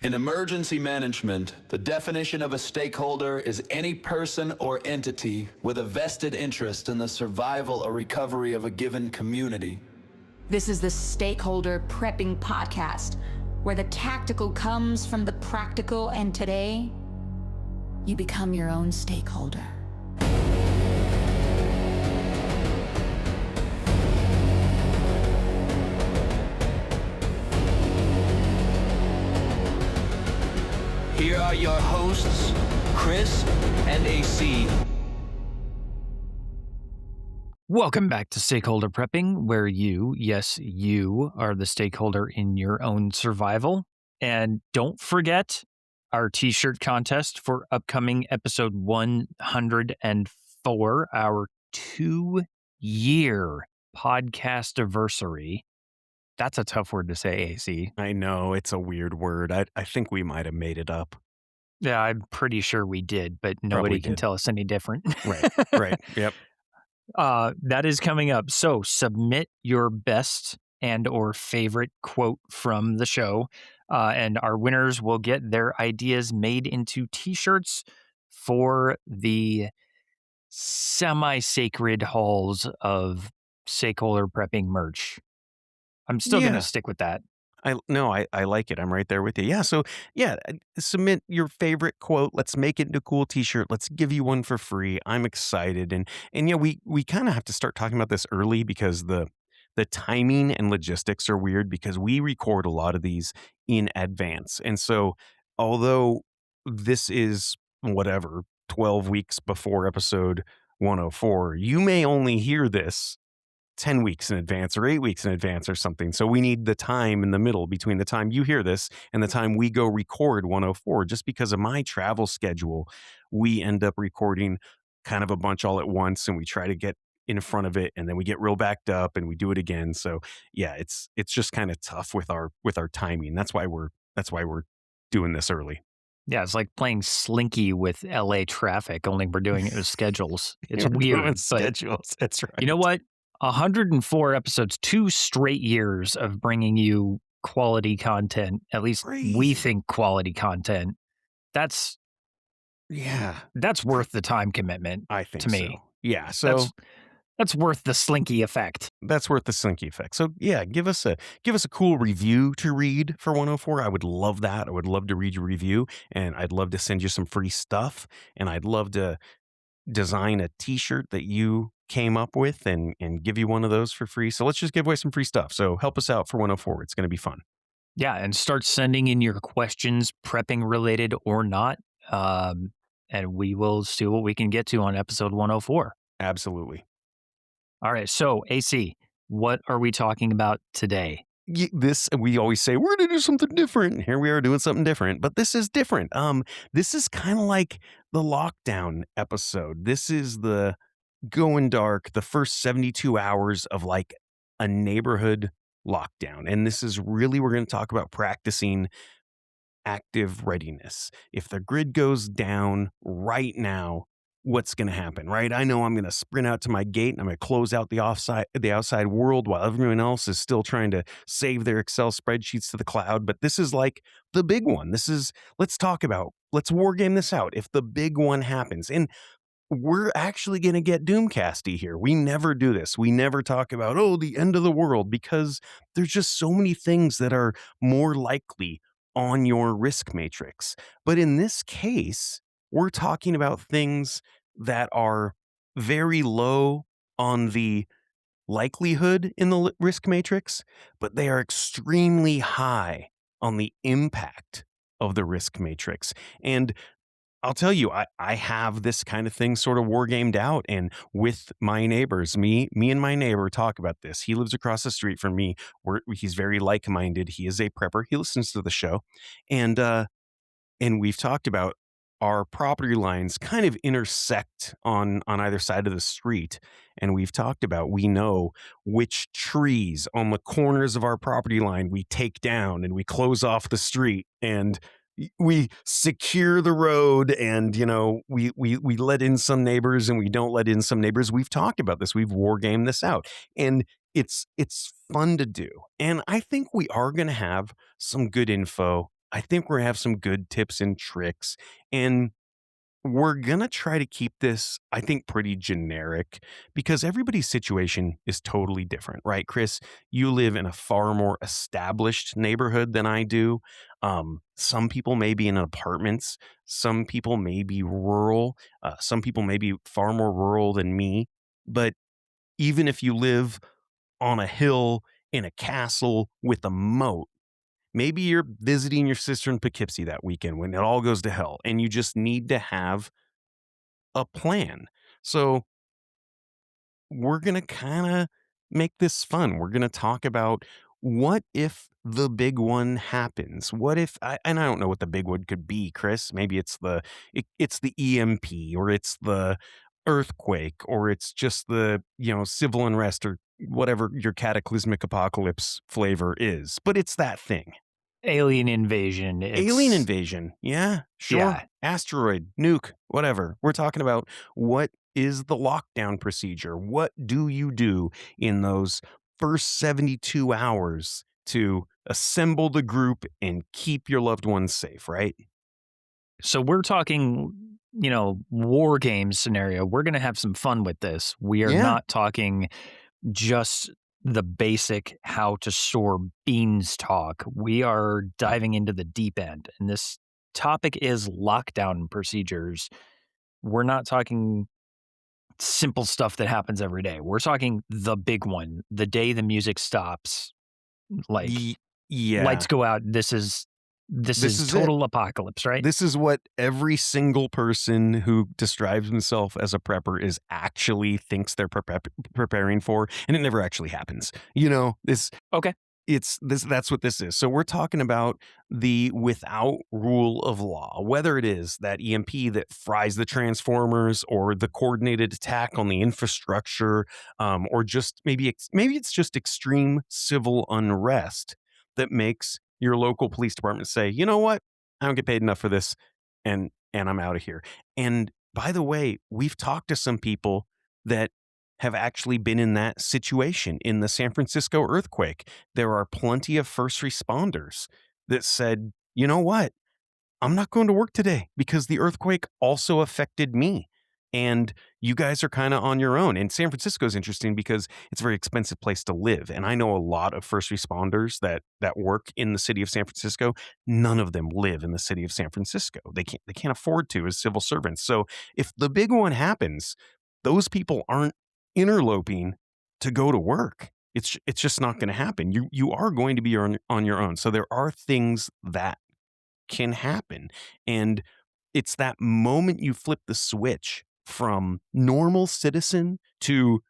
In emergency management, the definition of a stakeholder is any person or entity with a vested interest in the survival or recovery of a given community. This is the Stakeholder Prepping Podcast, where the tactical comes from the practical, and today, you become your own stakeholder. Here are your hosts, Chris and AC. Welcome back to Stakeholder Prepping, where you, yes, you are the stakeholder in your own survival. And don't forget our t-shirt contest for upcoming episode 104, our 2-year podcast anniversary. That's a tough word to say, AC. I know, it's a weird word. I think we might have made it up. Yeah, I'm pretty sure we did, but nobody can tell us any different. Right. Yep. That is coming up. So submit your best and or favorite quote from the show, and our winners will get their ideas made into t-shirts for the semi-sacred halls of stakeholder prepping merch. I'm still going to stick with that. I like it. I'm right there with you. Yeah. So submit your favorite quote. Let's make it into a cool t-shirt. Let's give you one for free. I'm excited. And yeah, we kind of have to start talking about this early because the timing and logistics are weird because we record a lot of these in advance. And so although this is 12 weeks before episode 104, you may only hear this 10 weeks in advance or 8 weeks in advance or something. So we need the time in the middle between the time you hear this and the time we go record 104. Just because of my travel schedule, we end up recording kind of a bunch all at once, and we try to get in front of it, and then we get real backed up and we do it again. So yeah, it's just kind of tough with our timing. That's why we're doing this early. Yeah, it's like playing Slinky with LA traffic, only we're doing it with schedules. It's weird. Schedules. That's right. You know what? 104 episodes, 2 straight years of bringing you quality content. At least we think quality content. That's worth the time commitment. I think to me. So. Yeah. So that's worth the Slinky effect. That's worth the Slinky effect. So yeah, give us a cool review to read for 104. I would love that. I would love to read your review, and I'd love to send you some free stuff, and I'd love to design a t-shirt that you came up with and give you one of those for free. So let's just give away some free stuff. So help us out for 104. It's going to be fun. Yeah, and start sending in your questions, prepping related or not, and we will see what we can get to on episode 104. Absolutely. All right, so AC, what are we talking about today? We always say we're going to do something different. Here we are doing something different, but this is different. This is kind of like the lockdown episode. This is the going dark, the first 72 hours of like a neighborhood lockdown. And this is really, we're going to talk about practicing active readiness. If the grid goes down right now, what's going to happen, right? I know I'm going to sprint out to my gate and I'm going to close out the outside world while everyone else is still trying to save their Excel spreadsheets to the cloud. But this is like the big one. Let's war game this out. If the big one happens, and we're actually going to get doomcasty here. We never do this. We never talk about, the end of the world, because there's just so many things that are more likely on your risk matrix. But in this case, we're talking about things that are very low on the likelihood in the risk matrix, but they are extremely high on the impact of the risk matrix. And I'll tell you, I have this kind of thing sort of war gamed out, and with my neighbors, me and my neighbor talk about this. He lives across the street from me. He's very like-minded. He is a prepper. He listens to the show, and we've talked about our property lines kind of intersect on either side of the street. And we've talked about, we know which trees on the corners of our property line we take down and we close off the street, and we secure the road, and, we let in some neighbors and we don't let in some neighbors. We've talked about this. We've war gamed this out, and it's fun to do. And I think we are going to have some good info I think we're gonna have some good tips and tricks. And we're going to try to keep this, I think, pretty generic because everybody's situation is totally different, right? Chris, you live in a far more established neighborhood than I do. Some people may be in apartments, some people may be rural, some people may be far more rural than me. But even if you live on a hill in a castle with a moat, maybe you're visiting your sister in Poughkeepsie that weekend when it all goes to hell and you just need to have a plan. So we're going to kind of make this fun. We're going to talk about what if the big one happens? What if and I don't know what the big one could be, Chris. Maybe it's the EMP or it's the earthquake or it's just the, civil unrest or whatever your cataclysmic apocalypse flavor is. But it's that thing. Alien invasion. Alien invasion. Yeah, sure. Yeah. Asteroid, nuke, whatever. We're talking about what is the lockdown procedure? What do you do in those first 72 hours to assemble the group and keep your loved ones safe, right? So we're talking, war game scenario. We're going to have some fun with this. We are Yeah. not talking just the basic how to store beans talk. We are diving into the deep end. And this topic is lockdown procedures. We're not talking simple stuff that happens every day. We're talking the big one, the day the music stops, like Yeah. lights go out. This is This is total apocalypse, right? This is what every single person who describes himself as a prepper is actually thinks they're preparing for, and it never actually happens. This Okay. that's what this is. So we're talking about the without rule of law, whether it is that EMP that fries the transformers or the coordinated attack on the infrastructure, or just maybe it's just extreme civil unrest that makes your local police department say, you know what, I don't get paid enough for this, and I'm out of here. And by the way, we've talked to some people that have actually been in that situation in the San Francisco earthquake. There are plenty of first responders that said, you know what? I'm not going to work today because the earthquake also affected me. And you guys are kind of on your own. And San Francisco is interesting because it's a very expensive place to live. And I know a lot of first responders that work in the city of San Francisco. None of them live in the city of San Francisco. They can't afford to as civil servants. So if the big one happens, those people aren't interloping to go to work. It's just not going to happen. You are going to be on your own. So there are things that can happen. And it's that moment you flip the switch from normal citizen to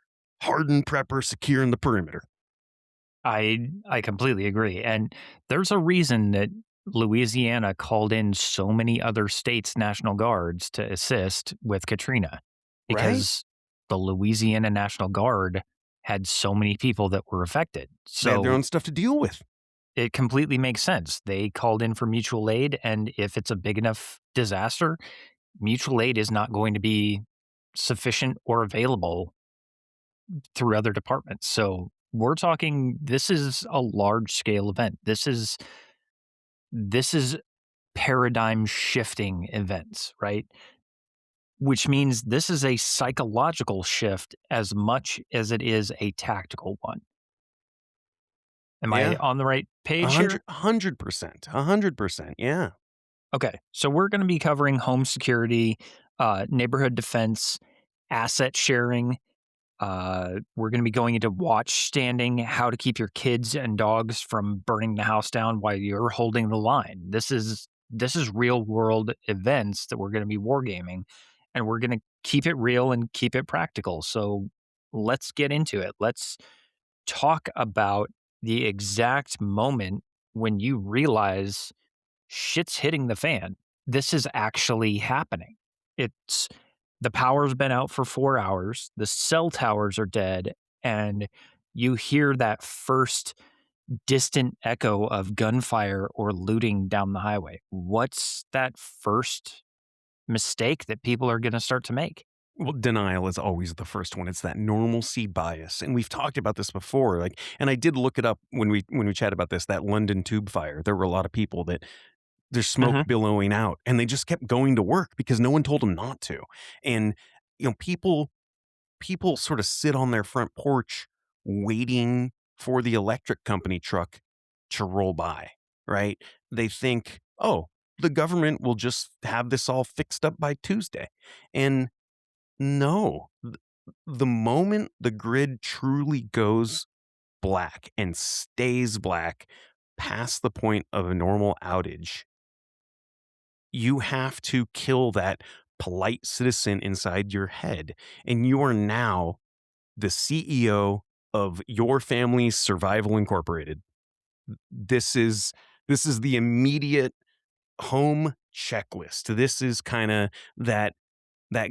hardened prepper secure in the perimeter. I completely agree. And there's a reason that Louisiana called in so many other states' National Guards to assist with Katrina because the Louisiana National Guard had so many people that were affected. They have their So own stuff to deal with. it completely makes sense. They called in for mutual aid. And if it's a big enough disaster, mutual aid is not going to be sufficient or available through other departments. So we're talking this is a large scale event. This is paradigm shifting events, right? Which means this is a psychological shift as much as it is a tactical one. Am I Yeah. on the right page here? 100%. 100%. Yeah. Okay. So we're going to be covering home security, neighborhood defense, asset sharing. We're going to be going into watchstanding, how to keep your kids and dogs from burning the house down while you're holding the line. This is real world events that we're going to be wargaming, and we're going to keep it real and keep it practical. So let's get into it. Let's talk about the exact moment when you realize shit's hitting the fan. This is actually happening. It's the power's been out for 4 hours, the cell towers are dead, and you hear that first distant echo of gunfire or looting down the highway. What's that first mistake that people are going to start to make? Well, denial is always the first one. It's that normalcy bias. And we've talked about this before. And I did look it up when we chatted about this, that London tube fire. There were a lot of people that There's smoke Hmm. billowing out, and they just kept going to work because no one told them not to. And people sort of sit on their front porch waiting for the electric company truck to roll by, right? They think, oh, the government will just have this all fixed up by Tuesday. And no, the moment the grid truly goes black and stays black past the point of a normal outage, you have to kill that polite citizen inside your head. And you are now the CEO of your family's Survival Incorporated. This is this is the immediate home checklist. This is kind of that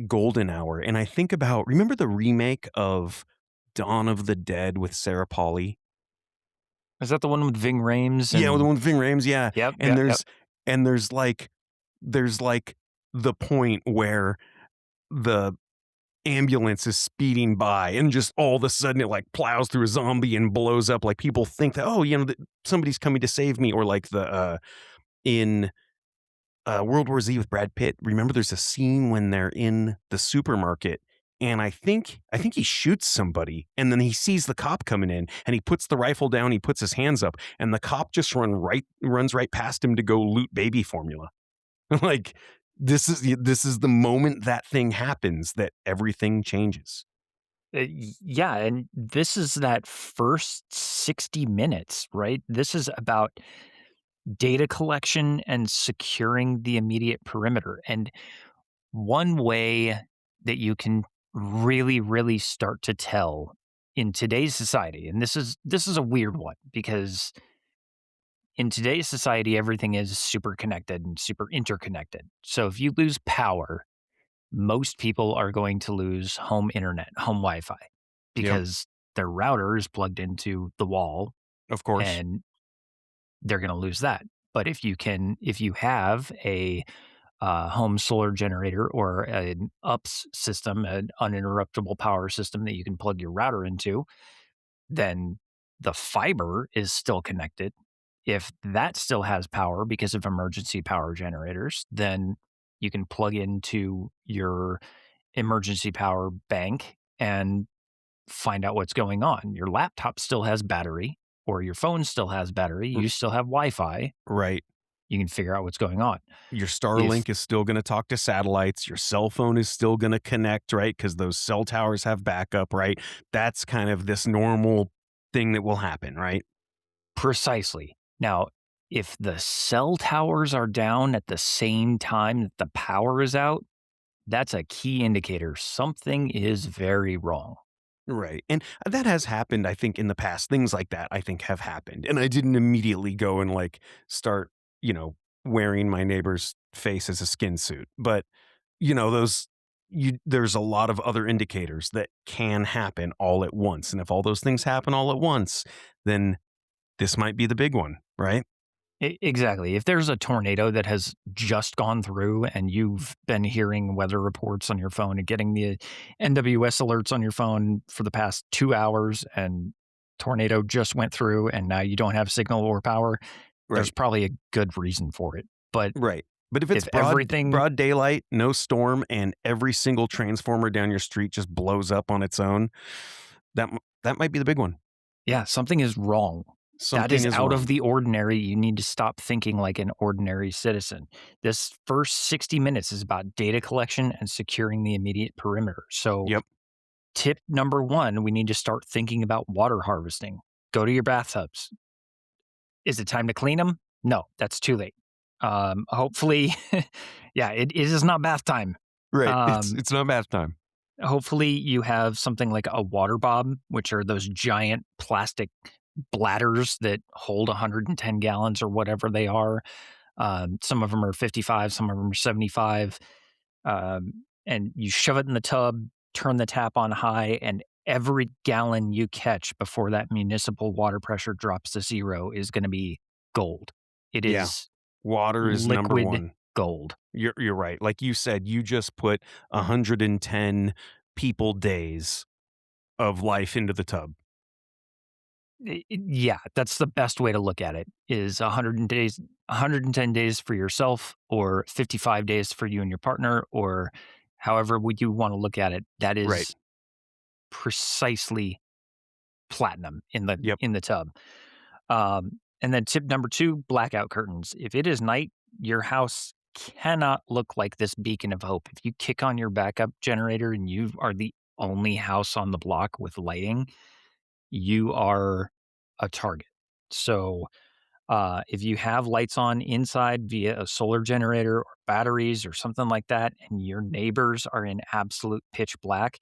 golden hour. And I think about, remember the remake of Dawn of the Dead with Sarah Polley? Is that the one with Ving Rhames? Yeah, well, the And one with Ving Rhames, yeah. yep, And yep, yep. there's like the point where the ambulance is speeding by and just all of a sudden it like plows through a zombie and blows up. Like people think that, oh, somebody's coming to save me. Or like in World War Z with Brad Pitt. Remember there's a scene when they're in the supermarket and I think he shoots somebody and then he sees the cop coming in and he puts the rifle down, he puts his hands up and the cop just runs right past him to go loot baby formula. Like this is the moment that thing happens that everything changes. Yeah, and this is that first 60 minutes, right? This is about data collection and securing the immediate perimeter. And one way that you can really, really start to tell in today's society, and this is a weird one because in today's society, everything is super connected and super interconnected. So if you lose power, most people are going to lose home internet, home Wi-Fi, Yep, because their router is plugged into the wall of course. and they're going to lose that. But if you have a home solar generator or an UPS system, an uninterruptible power system that you can plug your router into, then the fiber is still connected. If that still has power because of emergency power generators, then you can plug into your emergency power bank and find out what's going on. Your laptop still has battery, or your phone still has battery. R- You still have Wi Fi. Right. You can figure out what's going on. Your If Starlink is still going to talk to satellites. Your cell phone is still going to connect, right? Because those cell towers have backup, right? That's kind of this normal thing that will happen, right? Precisely. Now, if the cell towers are down at the same time that the power is out, that's a key indicator. Something is very wrong. Right. And that has happened, I think, in the past. Things like that, I think, have happened. And I didn't immediately go and like start, wearing my neighbor's face as a skin suit. But, those, there's a lot of other indicators that can happen all at once. And if all those things happen all at once, then this might be the big one, right? Exactly. If there's a tornado that has just gone through and you've been hearing weather reports on your phone and getting the NWS alerts on your phone for the past 2 hours and tornado just went through and now you don't have signal or power, there's Right. probably a good reason for it. But Right. But if it's if everything, broad daylight, no storm, and every single transformer down your street just blows up on its own, that might be the big one. yeah, something is wrong. That Something is is out wrong. of the ordinary. You need to stop thinking like an ordinary citizen. This first 60 minutes is about data collection and securing the immediate perimeter. So, Yep. tip number one, we need to start thinking about water harvesting. Go to your bathtubs. Is it time to clean them? No, that's too late. Hopefully, yeah, it is not bath time. Right. It's Um, it's not bath time. Hopefully, you have something like a water bob, which are those giant plastic bladders that hold 110 gallons or whatever they are. Some of them are 55, some of them are 75. And you shove it in the tub, turn the tap on high, and every gallon you catch before that municipal water pressure drops to zero is going to be gold. It Yeah. is Water is number liquid one. gold. You're right. Like you said, you just put 110 people days of life into the tub. Yeah, that's the best way to look at it is 100 days 110 days for yourself or 55 days for you and your partner, or however would you want to look at it, that Right. is precisely platinum Yep. in the tub. And then tip number 2, blackout curtains. If it is night, your house cannot look like this beacon of hope. If you kick on your backup generator and you are the only house on the block with lighting, you are a target. So, if you have lights on inside via a solar generator or batteries or something like that, and your neighbors are in absolute pitch black,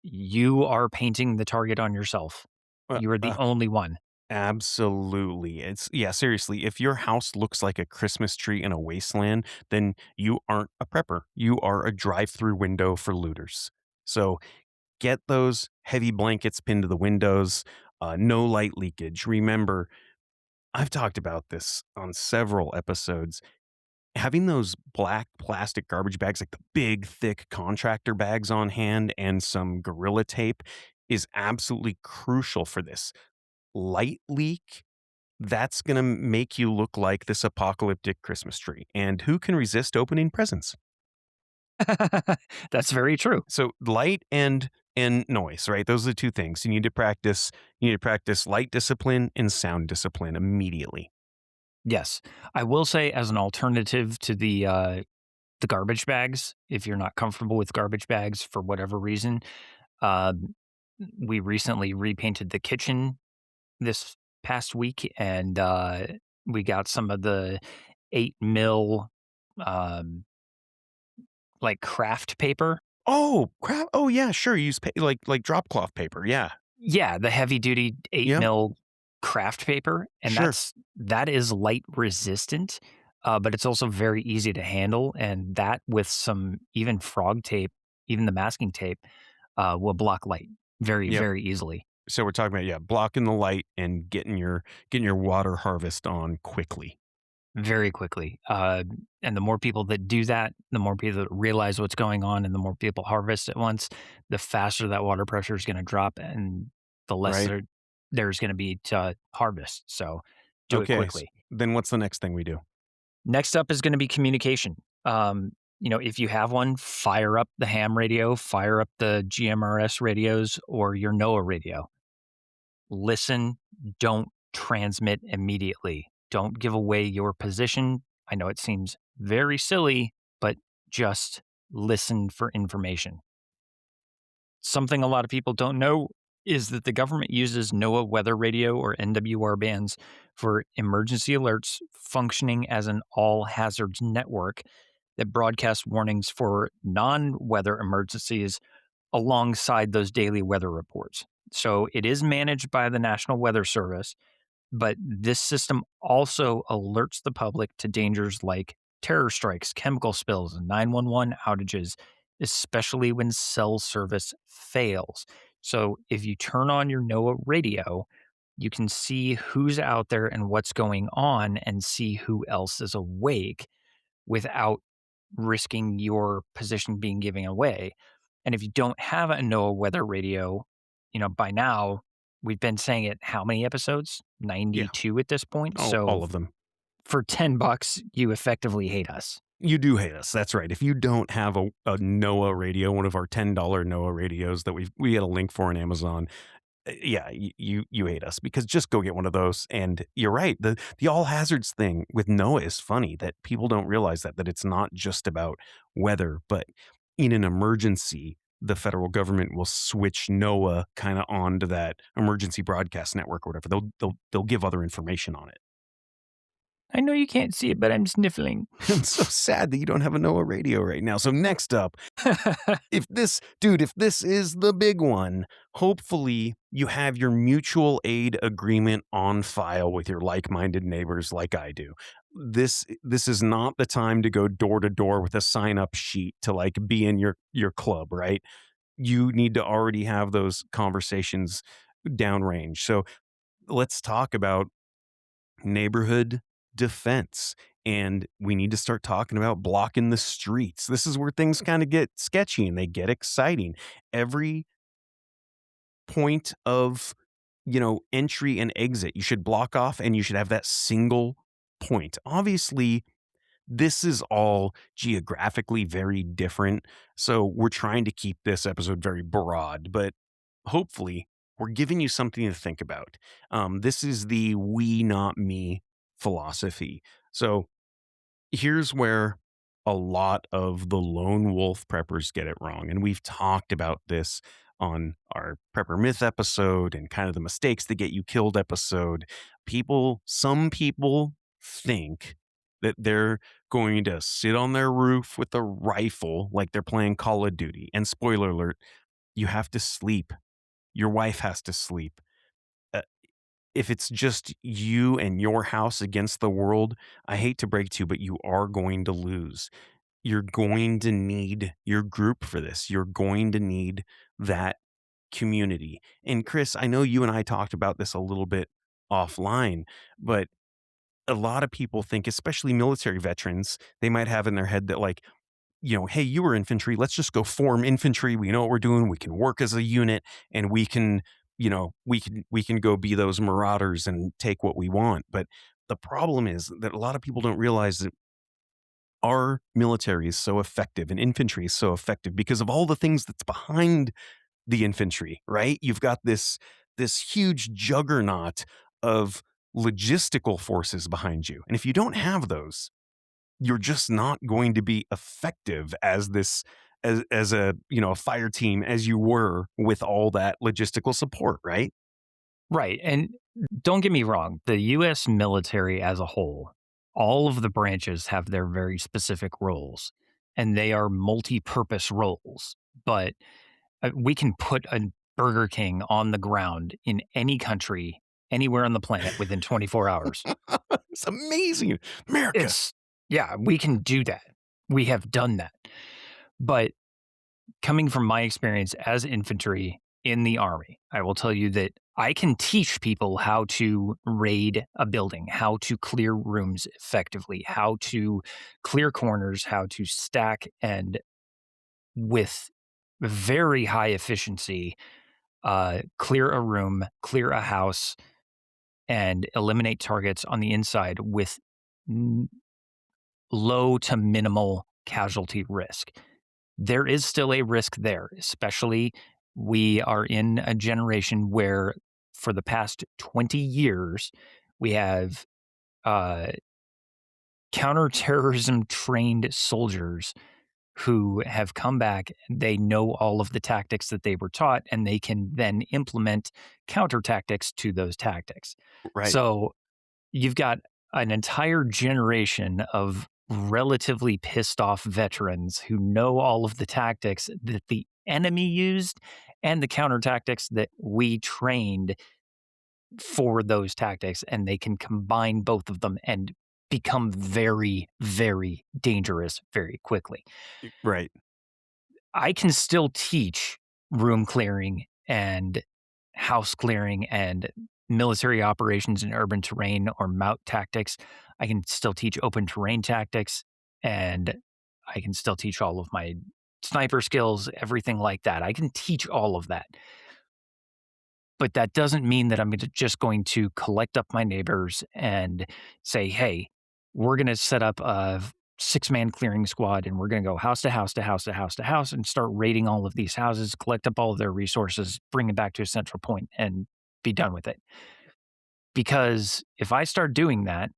you are painting the target on yourself. Uh, You are the uh, only one. Absolutely. Yeah, seriously, if your house looks like a Christmas tree in a wasteland, then you aren't a prepper. You are a drive-through window for looters. So get those heavy blankets pinned to the windows, no light leakage. Remember, I've talked about this on several episodes. Having those black plastic garbage bags, like the big, thick contractor bags on hand and some Gorilla Tape is absolutely crucial for this. Light leak, that's going to make you look like this apocalyptic Christmas tree. And who can resist opening presents? That's very true. So light and noise, right? Those are the two things. You need to practice light discipline and sound discipline immediately. Yes. I will say as an alternative to the garbage bags, if you're not comfortable with garbage bags for whatever reason, um, we recently repainted the kitchen this past week, and we got some of the 8 mil um, like craft paper. Oh, crap. Oh yeah, sure. Use like drop cloth paper. Yeah. Yeah, the heavy duty 8 Yep. mil craft paper, and Sure. that is light resistant, but it's also very easy to handle, and that with some even frog tape, even the masking tape, will block light very, Yep. very easily. So we're talking about, yeah, blocking the light and getting your water harvest on quickly. Very quickly. And the more people that do that, the more people that realize what's going on, and the more people harvest at once, the faster that water pressure is going to drop, and the less Right? there's going to be to harvest. So do it Okay. quickly. Then what's the next thing we do? Next up is going to be communication. If you have one, fire up the ham radio, fire up the GMRS radios or your NOAA radio. Listen, don't transmit immediately. Don't give away your position. I know it seems very silly, but just listen for information. Something a lot of people don't know is that the government uses NOAA weather radio or NWR bands for emergency alerts, functioning as an all hazards network that broadcasts warnings for non weather emergencies alongside those daily weather reports. So it is managed by the National Weather Service, but this system also alerts the public to dangers like terror strikes, chemical spills, and 911 outages, especially when cell service fails. So if you turn on your NOAA radio, you can see who's out there and what's going on and see who else is awake without risking your position being given away. And if you don't have a NOAA weather radio, by now we've been saying it how many episodes? Yeah. 92 at this point. Oh, So all of them. for $10, you effectively hate us. You do hate us. That's right. If you don't have a NOAA radio, one of our $10 NOAA radios that we had a link for on Amazon, yeah, you hate us because just go get one of those. And you're right. The all hazards thing with NOAA is funny that people don't realize that it's not just about weather, but in an emergency, the federal government will switch NOAA kind of onto that emergency broadcast network or whatever. They'll give other information on it. I know you can't see it, but I'm sniffling. I'm so sad that you don't have a NOAA radio right now. So next up, if this is the big one, hopefully you have your mutual aid agreement on file with your like-minded neighbors like I do. This is not the time to go door to door with a sign-up sheet to like be in your club, right? You need to already have those conversations downrange. So let's talk about neighborhood defense. And we need to start talking about blocking the streets. This is where things kind of get sketchy and they get exciting. Every point of, entry and exit, you should block off and you should have that single point. Obviously, this is all geographically very different. So we're trying to keep this episode very broad, but hopefully we're giving you something to think about. This is the we, not me philosophy. So here's where a lot of the lone wolf preppers get it wrong. And we've talked about this on our prepper myth episode and kind of the mistakes that get you killed episode. Some people think that they're going to sit on their roof with a rifle like they're playing Call of Duty. And spoiler alert, you have to sleep. Your wife has to sleep. Uh, if it's just you and your house against the world, I hate to break to you, but you are going to lose. You're going to need your group for this. You're going to need that community. And Chris, I know you and I talked about this a little bit offline, but a lot of people think, especially military veterans, they might have in their head that, like, hey, you were infantry. Let's just go form infantry. We know what we're doing. We can work as a unit, and we can go be those marauders and take what we want. But the problem is that a lot of people don't realize that our military is so effective and infantry is so effective because of all the things that's behind the infantry, right? You've got this huge juggernaut of logistical forces behind you. And if you don't have those, you're just not going to be effective as this as a fire team as you were with all that logistical support, right? Right. And don't get me wrong, the US military as a whole, all of the branches have their very specific roles, and they are multi-purpose roles. But we can put a Burger King on the ground in any country, anywhere on the planet within 24 hours. It's amazing. America. Yeah, we can do that. We have done that. But coming from my experience as infantry in the Army, I will tell you that I can teach people how to raid a building, how to clear rooms effectively, how to clear corners, how to stack, and with very high efficiency, clear a room, clear a house, and eliminate targets on the inside with low to minimal casualty risk. There is still a risk there, especially we are in a generation where for the past 20 years, we have uh, counterterrorism trained soldiers who have come back. They know all of the tactics that they were taught, and they can then implement counter tactics to those tactics. Right. So you've got an entire generation of relatively pissed off veterans who know all of the tactics that the enemy used and the counter tactics that we trained for those tactics, and they can combine both of them and become very, very dangerous very quickly. Right. I can still teach room clearing and house clearing and military operations in urban terrain or MOUT tactics. I can still teach open terrain tactics, and I can still teach all of my sniper skills, everything like that. I can teach all of that. But that doesn't mean that I'm just going to collect up my neighbors and say, hey, we're going to set up a 6-man clearing squad, and we're going to go house to house to house to house to house and start raiding all of these houses, collect up all of their resources, bring it back to a central point, and be done with it. Because if I start doing that,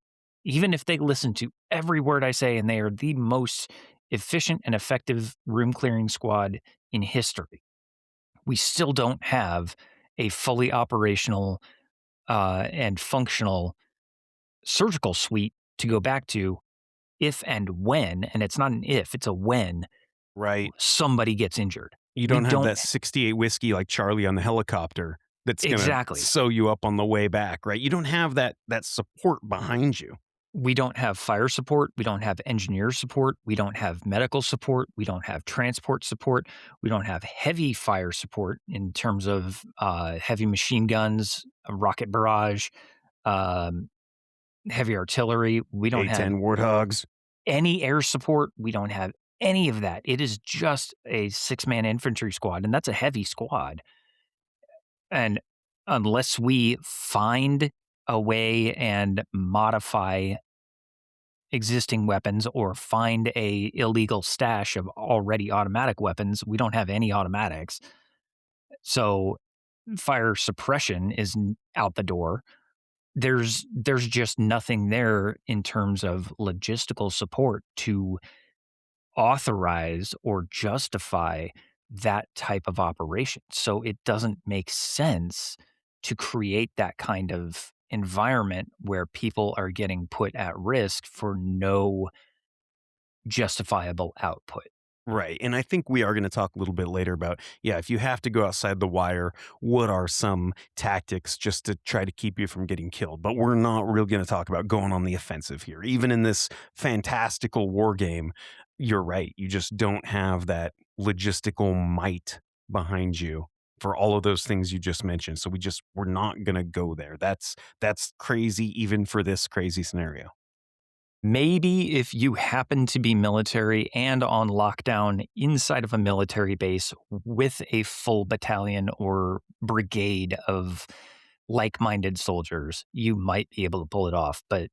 even if they listen to every word I say and they are the most efficient and effective room clearing squad in history, we still don't have a fully operational and functional surgical suite to go back to if and when, and it's not an if, it's a when, Right. somebody gets injured. You don't have that 68 whiskey like Charlie on the helicopter that's going to Exactly. sew you up on the way back, right? You don't have that support behind you. We don't have fire support. We don't have engineer support. We don't have medical support. We don't have transport support. We don't have heavy fire support in terms of heavy machine guns, a rocket barrage, heavy artillery. We don't have A-10 Warthogs. any air support. We don't have any of that. It is just a 6-man infantry squad, and that's a heavy squad. And unless we find a way and modify existing weapons or find a illegal stash of already automatic weapons. We don't have any automatics. So fire suppression is out the door. There's just nothing there in terms of logistical support to authorize or justify that type of operation. So it doesn't make sense to create that kind of environment where people are getting put at risk for no justifiable output. Right. And I think we are going to talk a little bit later about, yeah, if you have to go outside the wire, what are some tactics just to try to keep you from getting killed? But we're not really going to talk about going on the offensive here. Even in this fantastical war game, you're right. You just don't have that logistical might behind you for all of those things you just mentioned. So we're not going to go there. That's crazy even for this crazy scenario. Maybe if you happen to be military and on lockdown inside of a military base with a full battalion or brigade of like minded soldiers, you might be able to pull it off. But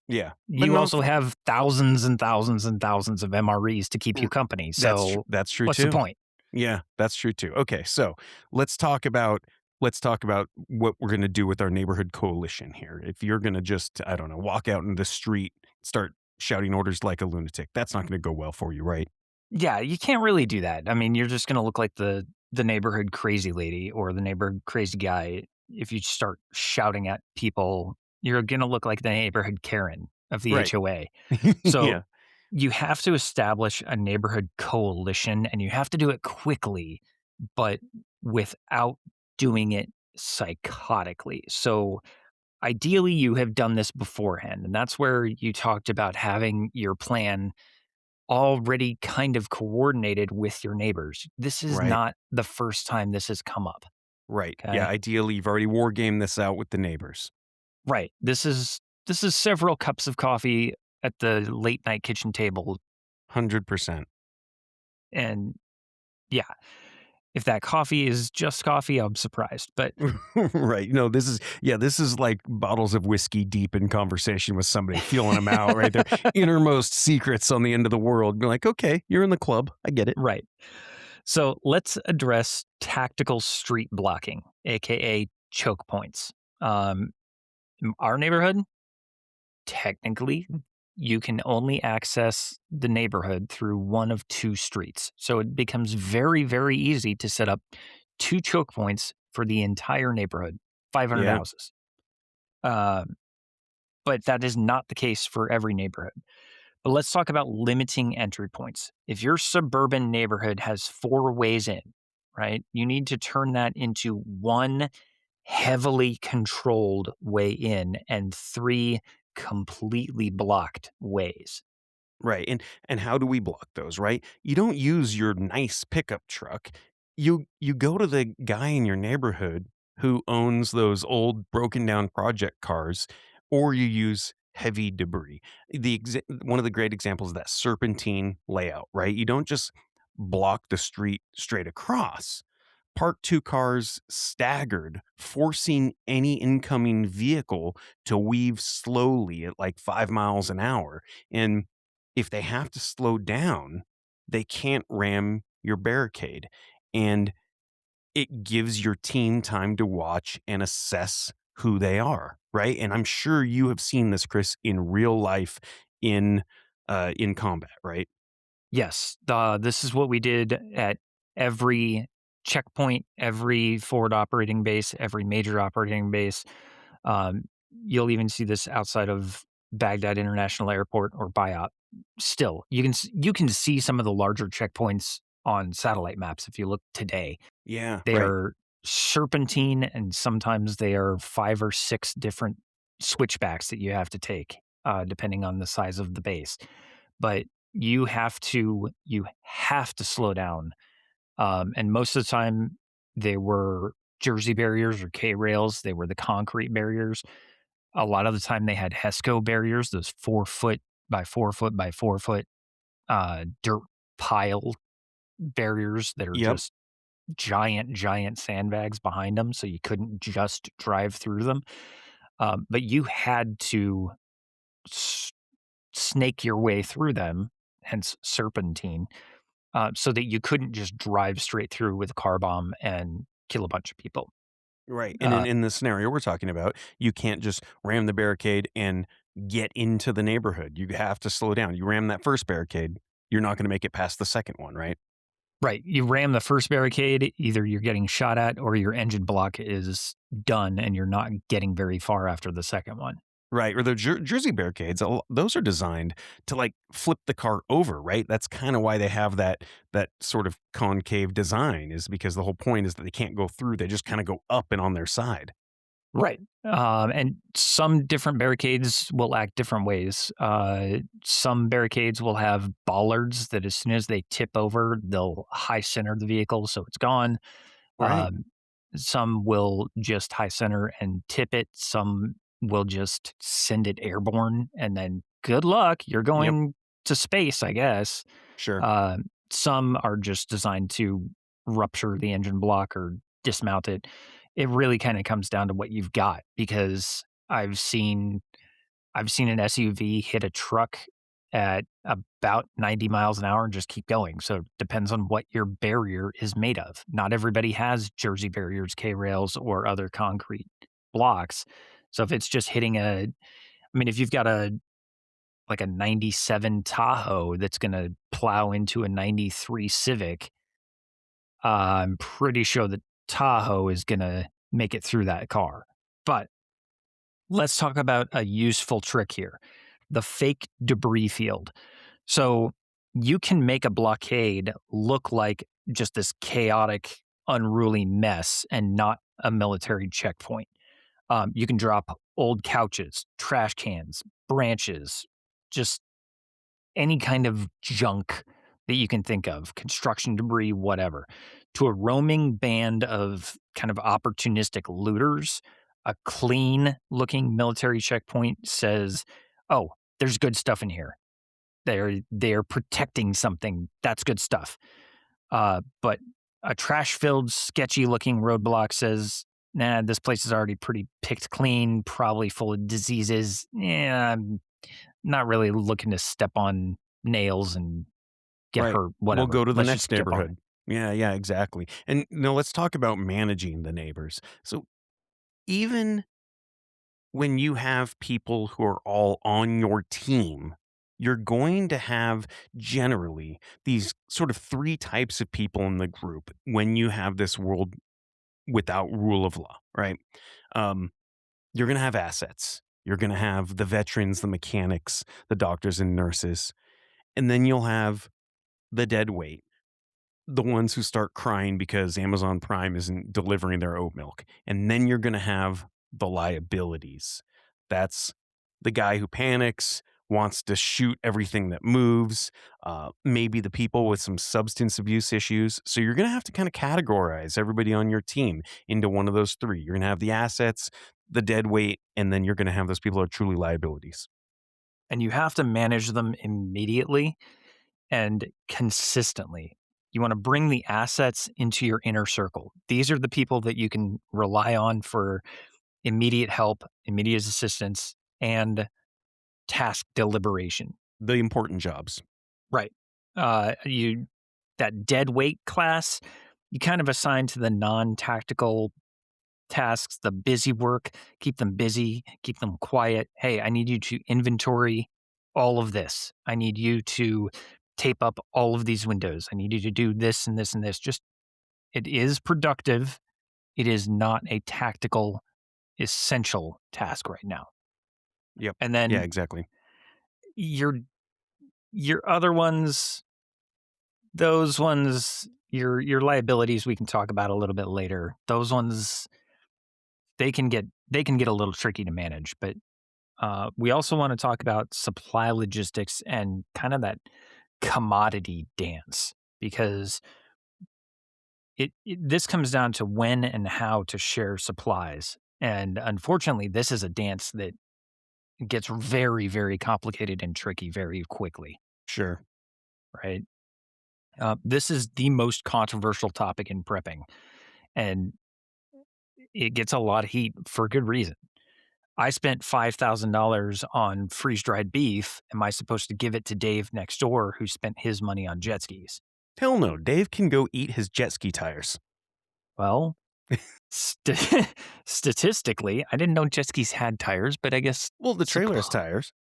Yeah. But you not also have thousands and thousands and thousands of MREs to keep you company. So that's true what's the too. point? Yeah, that's true too. Okay, so let's talk about what we're going to do with our neighborhood coalition here. If you're going to just, I don't know, walk out in the street, start shouting orders like a lunatic, that's not going to go well for you, right? Yeah, you can't really do that. I mean, you're just going to look like the neighborhood crazy lady or the neighborhood crazy guy if you start shouting at people. You're going to look like the neighborhood Karen of the Right. HOA. So Yeah. you have to establish a neighborhood coalition and you have to do it quickly, but without doing it psychotically. So ideally, you have done this beforehand. And that's where you talked about having your plan already kind of coordinated with your neighbors. This is Right. not the first time this has come up. Right. Yeah, Okay. ideally you've already war gamed this out with the neighbors. Right. This is several cups of coffee at the late night kitchen table. 100%. And yeah, if that coffee is just coffee, I'm surprised. But Right. No, this is like bottles of whiskey deep in conversation with somebody, feeling them out right there. Innermost secrets on the end of the world. Be like, okay, you're in the club. I get it. right. So let's address tactical street blocking, aka choke points. Um, our neighborhood, technically, you can only access the neighborhood through one of two streets. So it becomes very, very easy to set up two choke points for the entire neighborhood, 500 Yeah. houses. Um, but that is not the case for every neighborhood. But let's talk about limiting entry points. If your suburban neighborhood has four ways in, right, you need to turn that into one heavily controlled way in and three completely blocked ways. Right. And how do we block those, right? You don't use your nice pickup truck. You go to the guy in your neighborhood who owns those old broken down project cars, or you use heavy debris. One of the great examples of that serpentine layout, right? You don't just block the street straight across. Park two cars staggered, forcing any incoming vehicle to weave slowly at like 5 miles an hour. And if they have to slow down, they can't ram your barricade. And it gives your team time to watch and assess who they are, right? And I'm sure you have seen this, Chris, in real life in combat, right? Yes, this is what we did at every checkpoint, every forward operating base, every major operating base. Um, you'll even see this outside of Baghdad International Airport or Bayat. Still, you can see some of the larger checkpoints on satellite maps if you look today. Yeah, They right. are serpentine, and sometimes they are 5 or 6 different switchbacks that you have to take, depending on the size of the base. But you have to slow down, and most of the time, they were Jersey barriers or K rails. They were the concrete barriers. A lot of the time, they had HESCO barriers, those 4 foot by 4 foot by 4 foot dirt pile barriers that are Yep. just giant, giant sandbags behind them, so you couldn't just drive through them. But you had to snake your way through them, hence serpentine, so that you couldn't just drive straight through with a car bomb and kill a bunch of people. Right. And Uh, in the scenario we're talking about, you can't just ram the barricade and get into the neighborhood. You have to slow down. You ram that first barricade, you're not going to make it past the second one, right? right. You ram the first barricade, either you're getting shot at or your engine block is done and you're not getting very far after the second one. Right. Or the Jersey barricades, those are designed to like flip the car over, right? That's kind of why they have that sort of concave design, is because the whole point is that they can't go through. They just kind of go up and on their side. Right. And some different barricades will act different ways. Some barricades will have bollards that as soon as they tip over, they'll high center the vehicle so it's gone. Right. Um, some will just high center and tip it. Some will just send it airborne and then good luck. You're Yep. going to space, I guess. Sure. Uh, some are just designed to rupture the engine block or dismount it. It really kind of comes down to what you've got because I've seen an SUV hit a truck at about 90 miles an hour and just keep going. So it depends on what your barrier is made of. Not everybody has Jersey barriers, K rails, or other concrete blocks. So if it's just hitting if you've got a 97 Tahoe that's going to plow into a 93 Civic, I'm pretty sure the Tahoe is going to make it through that car. But let's talk about a useful trick here, the fake debris field. So you can make a blockade look like just this chaotic, unruly mess and not a military checkpoint. You can drop old couches, trash cans, branches, just any kind of junk that you can think of, construction debris, whatever, to a roaming band of kind of opportunistic looters. A clean looking military checkpoint says, oh, there's good stuff in here. They're protecting something. That's good stuff. But a trash filled, sketchy looking roadblock says, nah, this place is already pretty picked clean, probably full of diseases. Yeah, I'm not really looking to step on nails and get Right. hurt, We'll whatever. go to the Let's next just skip on it. neighborhood. Yeah, yeah, exactly. And let's talk about managing the neighbors. So even when you have people who are all on your team, you're going to have generally these sort of three types of people in the group when you have this world without rule of law, right? Um, you're going to have assets. You're going to have the veterans, the mechanics, the doctors and nurses, and then you'll have the dead weight, the ones who start crying because Amazon Prime isn't delivering their oat milk. And then you're going to have the liabilities. That's the guy who panics, wants to shoot everything that moves, maybe the people with some substance abuse issues. So you're going to have to kind of categorize everybody on your team into one of those three. You're going to have the assets, the dead weight, and then you're going to have those people who are truly liabilities. And you have to manage them immediately and consistently. You want to bring the assets into your inner circle. These are the people that you can rely on for immediate help, immediate assistance, and task deliberation. The important jobs. Right. You that dead weight class, you kind of assign to the non-tactical tasks, the busy work, keep them busy, keep them quiet. Hey, I need you to inventory all of this. I need you to tape up all of these windows. I need you to do this and this and this. Just it is productive. It is not a tactical essential task right now. Yep. And Yeah, then exactly. your your other ones, those ones, your liabilities we can talk about a little bit later. Those ones they can get a little tricky to manage, but we also want to talk about supply logistics and kind of that commodity dance because this comes down to when and how to share supplies. And unfortunately, this is a dance that gets very, very complicated and tricky very quickly, Sure. right? This is the most controversial topic in prepping, and it gets a lot of heat for good reason. I spent $5,000 on freeze dried beef. Am I supposed to give it to Dave next door who spent his money on jet skis? Hell no. Dave can go eat his jet ski tires. Well, statistically, I didn't know jet skis had tires, but I guess Well, the trailer has tires.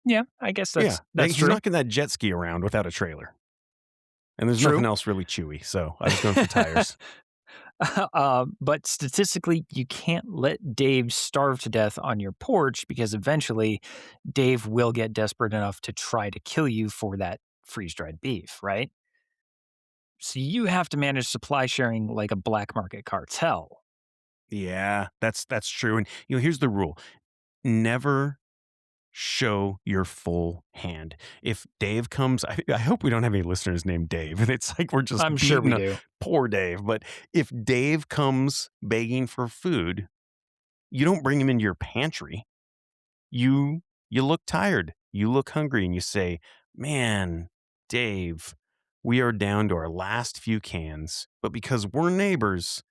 yeah, I guess Yeah. that's He's true. not getting that jet ski around without a trailer. And there's True. nothing else really chewy. So I was going for tires. But statistically, you can't let Dave starve to death on your porch because eventually Dave will get desperate enough to try to kill you for that freeze dried beef, right? So you have to manage supply sharing like a black market cartel. Yeah, that's true. And here's the rule. Never show your full hand. If Dave comes, I hope we don't have any listeners named Dave. And it's like we're just I'm sure we beating do. poor Dave. But if Dave comes begging for food, you don't bring him into your pantry. You look tired. You look hungry and you say, "Man, Dave, we are down to our last few cans, but because we're neighbors,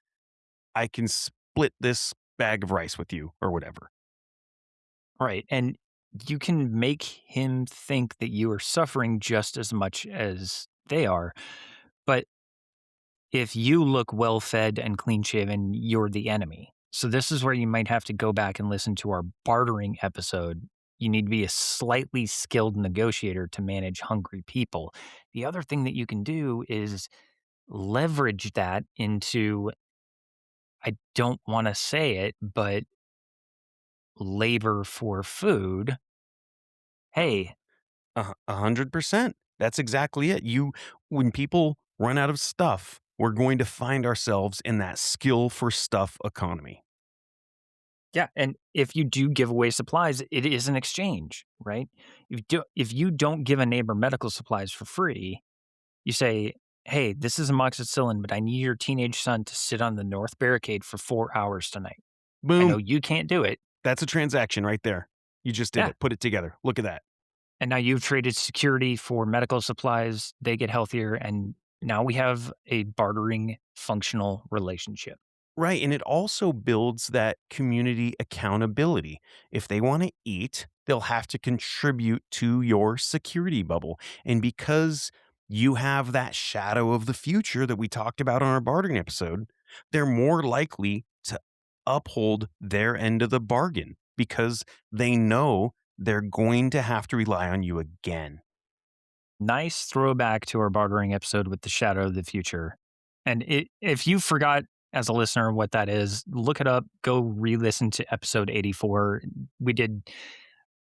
I can split this bag of rice with you," or whatever. Right. And you can make him think that you are suffering just as much as they are. But if you look well fed and clean shaven, you're the enemy. So, this is where you might have to go back and listen to our bartering episode. You need to be a slightly skilled negotiator to manage hungry people. The other thing that you can do is leverage that into, I don't want to say it, but labor for food. Hey, 100%. That's exactly it. When people run out of stuff, we're going to find ourselves in that skill for stuff economy. yeah, and if you do give away supplies, it is an exchange, right? If you don't give a neighbor medical supplies for free, you say, "Hey, this is amoxicillin, but I need your teenage son to sit on the north barricade for 4 hours tonight. I know Boom. you can't do it." That's a transaction right there. You just did Yeah, it. Put it together. Look at that. and now you've traded security for medical supplies, they get healthier, and now we have a bartering functional relationship. Right. And it also builds that community accountability. If they want to eat, they'll have to contribute to your security bubble. And because you have that shadow of the future that we talked about on our bartering episode, they're more likely to uphold their end of the bargain because they know they're going to have to rely on you again. Nice throwback to our bartering episode with the shadow of the future. And if you forgot as a listener what that is, look it up. Go re-listen to episode 84. We did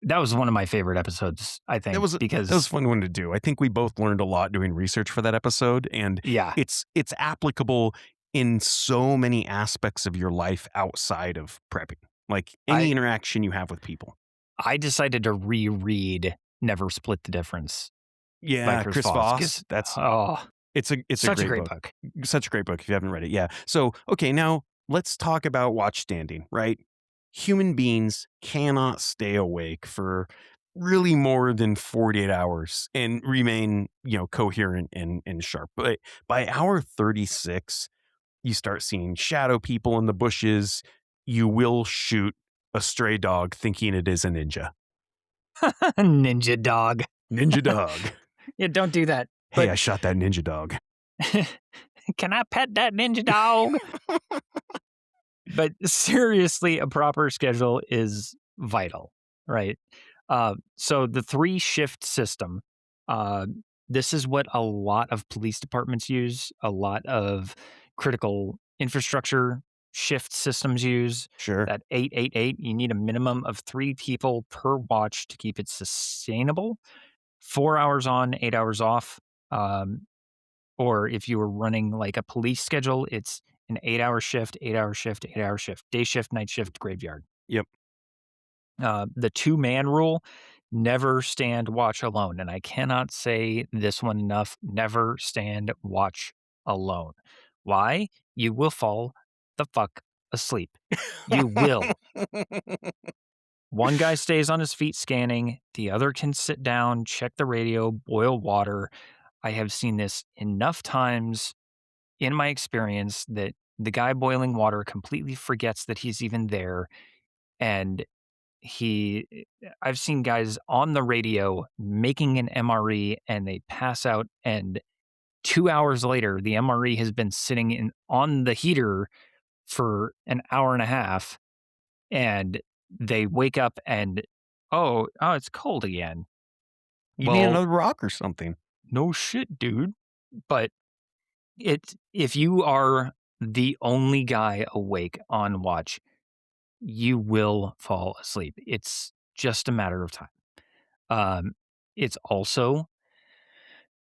that was one of my favorite episodes, I That think, was a because fun one to do. I think we both learned a lot doing research for that episode, and yeah, it's applicable in so many aspects of your life outside of prepping, like any I interaction you have with people. I decided to reread Never Split the Difference by Yeah, Chris Chris Voss. Voss. That's Oh, it's a such a great great book. book. Such a great book if you haven't read it. Yeah. So okay, now let's talk about watchstanding. Right, human beings cannot stay awake for really more than 48 hours and remain, coherent and sharp. But by hour 36, you start seeing shadow people in the bushes. You will shoot a stray dog thinking it is a ninja. Ninja dog. Ninja dog. Yeah, don't do that. Hey, But I shot that ninja dog. can I pet that ninja dog? But seriously, a proper schedule is vital, right? So the 3-shift system, uh, this is what a lot of police departments use, a lot of critical infrastructure shift systems use. Sure. That 888, you need a minimum of 3 people per watch to keep it sustainable. 4 hours on, 8 hours off. Um, or if you were running like a police schedule, it's an 8-hour shift, 8-hour shift, 8-hour shift, day shift, night shift, graveyard. Yep. The 2-man rule, never stand watch alone. And I cannot say this one enough. Never stand watch alone. Why? You will fall the fuck asleep. You will. One guy stays on his feet scanning, the other can sit down, check the radio, boil water. I have seen this enough times in my experience that the guy boiling water completely forgets that he's even there. And I've seen guys on the radio making an MRE and they pass out, and 2 hours later, the MRE has been sitting on the heater for an hour and a half, and they wake up and, "Oh, it's cold again." You need Well, another rock or something. no shit, dude. But if you are the only guy awake on watch, you will fall asleep. It's just a matter of time. Um, it's also